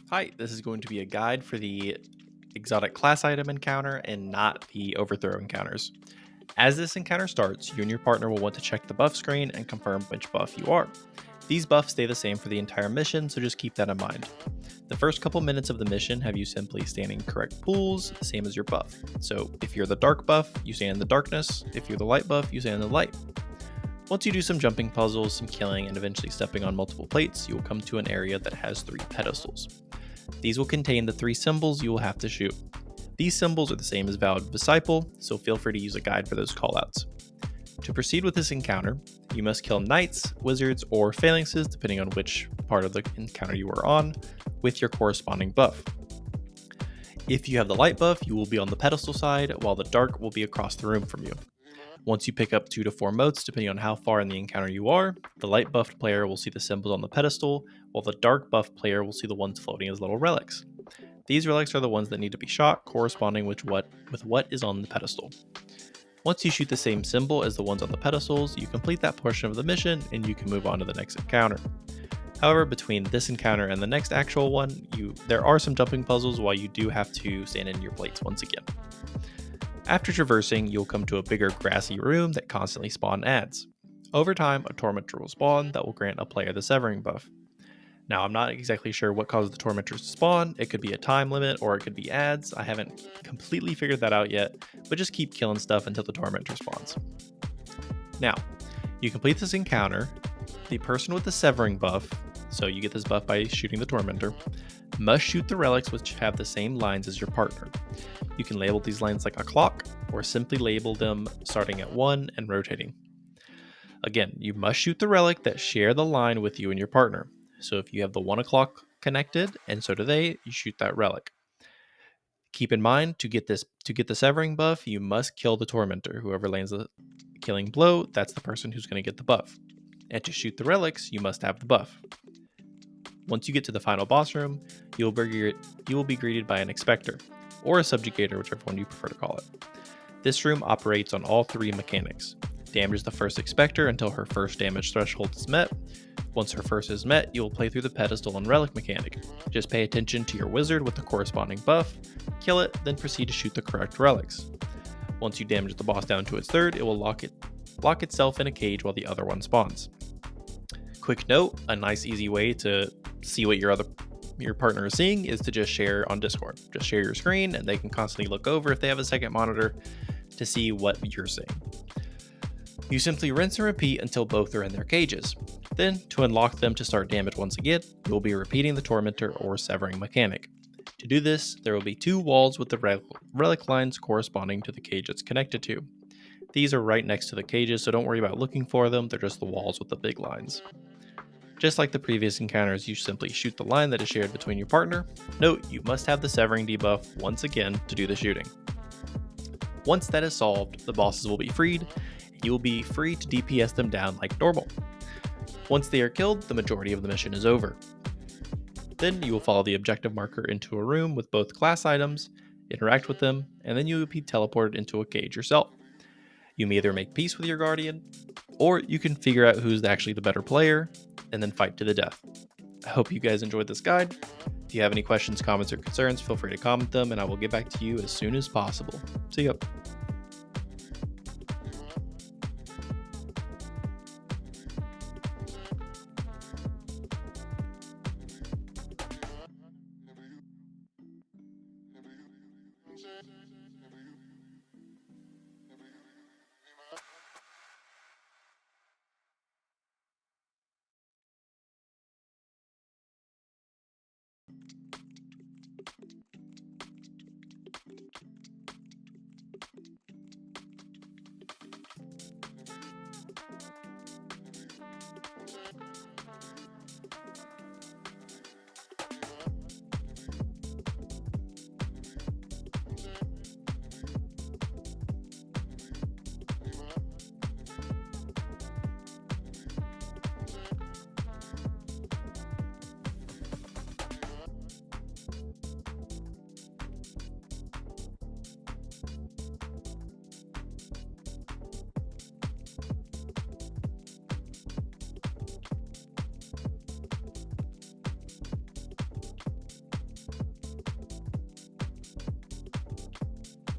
Hi, this is going to be a guide for the exotic class item encounter and not the overthrow encounters. As this encounter starts, you and your partner will want to check the buff screen and confirm which buff you are. These buffs stay the same for the entire mission, so just keep that in mind. The first couple minutes of the mission have you simply stand in correct pools, the same as your buff. So if you're the dark buff, you stand in the darkness. If you're the light buff, you stand in the light. Once you do some jumping puzzles, some killing, and eventually stepping on multiple plates, you will come to an area that has 3 pedestals. These will contain the 3 symbols you will have to shoot. These symbols are the same as Valid Disciple, so feel free to use a guide for those callouts. To proceed with this encounter, you must kill knights, wizards, or phalanxes, depending on which part of the encounter you are on, with your corresponding buff. If you have the light buff, you will be on the pedestal side, while the dark will be across the room from you. Once you pick up 2 to 4 motes, depending on how far in the encounter you are, the light buffed player will see the symbols on the pedestal, while the dark buffed player will see the ones floating as little relics. These relics are the ones that need to be shot, corresponding with what is on the pedestal. Once you shoot the same symbol as the ones on the pedestals, you complete that portion of the mission and you can move on to the next encounter. However, between this encounter and the next actual one, there are some jumping puzzles while you do have to stand in your plates once again. After traversing, you'll come to a bigger grassy room that constantly spawn adds. Over time, a Tormentor will spawn that will grant a player the Severing buff. Now, I'm not exactly sure what causes the Tormentors to spawn. It could be a time limit or it could be ads. I haven't completely figured that out yet, but just keep killing stuff until the Tormentor spawns. Now, you complete this encounter. The person with the Severing buff, so you get this buff by shooting the Tormentor, must shoot the relics which have the same lines as your partner. You can label these lines like a clock, or simply label them starting at 1 and rotating. Again, you must shoot the relic that share the line with you and your partner. So if you have the 1 o'clock connected, and so do they, you shoot that relic. Keep in mind, to get the Severing buff, you must kill the Tormentor. Whoever lands the killing blow, that's the person who's going to get the buff. And to shoot the relics, you must have the buff. Once you get to the final boss room, you will be greeted by an Expector, or a Subjugator, whichever one you prefer to call it. This room operates on all 3 mechanics. Damage the first Expector until her first damage threshold is met. Once her first is met, you will play through the pedestal and relic mechanic. Just pay attention to your wizard with the corresponding buff, kill it, then proceed to shoot the correct relics. Once you damage the boss down to its third, it will lock itself in a cage while the other one spawns. Quick note, a nice easy way to see what your partner is seeing is to just share on Discord. Just share your screen and they can constantly look over if they have a second monitor to see what you're seeing. You simply rinse and repeat until both are in their cages. Then, to unlock them to start damage once again, you will be repeating the Tormentor or Severing mechanic. To do this, there will be 2 walls with the relic lines corresponding to the cage it's connected to. These are right next to the cages, so don't worry about looking for them, they're just the walls with the big lines. Just like the previous encounters, you simply shoot the line that is shared between your partner. Note, you must have the Severing debuff once again to do the shooting. Once that is solved, the bosses will be freed, and you will be free to DPS them down like normal. Once they are killed, the majority of the mission is over. Then you will follow the objective marker into a room with both class items, interact with them, and then you will be teleported into a cage yourself. You may either make peace with your guardian, or you can figure out who's actually the better player, and then fight to the death. I hope you guys enjoyed this guide. If you have any questions, comments, or concerns, feel free to comment them, and I will get back to you as soon as possible. See ya.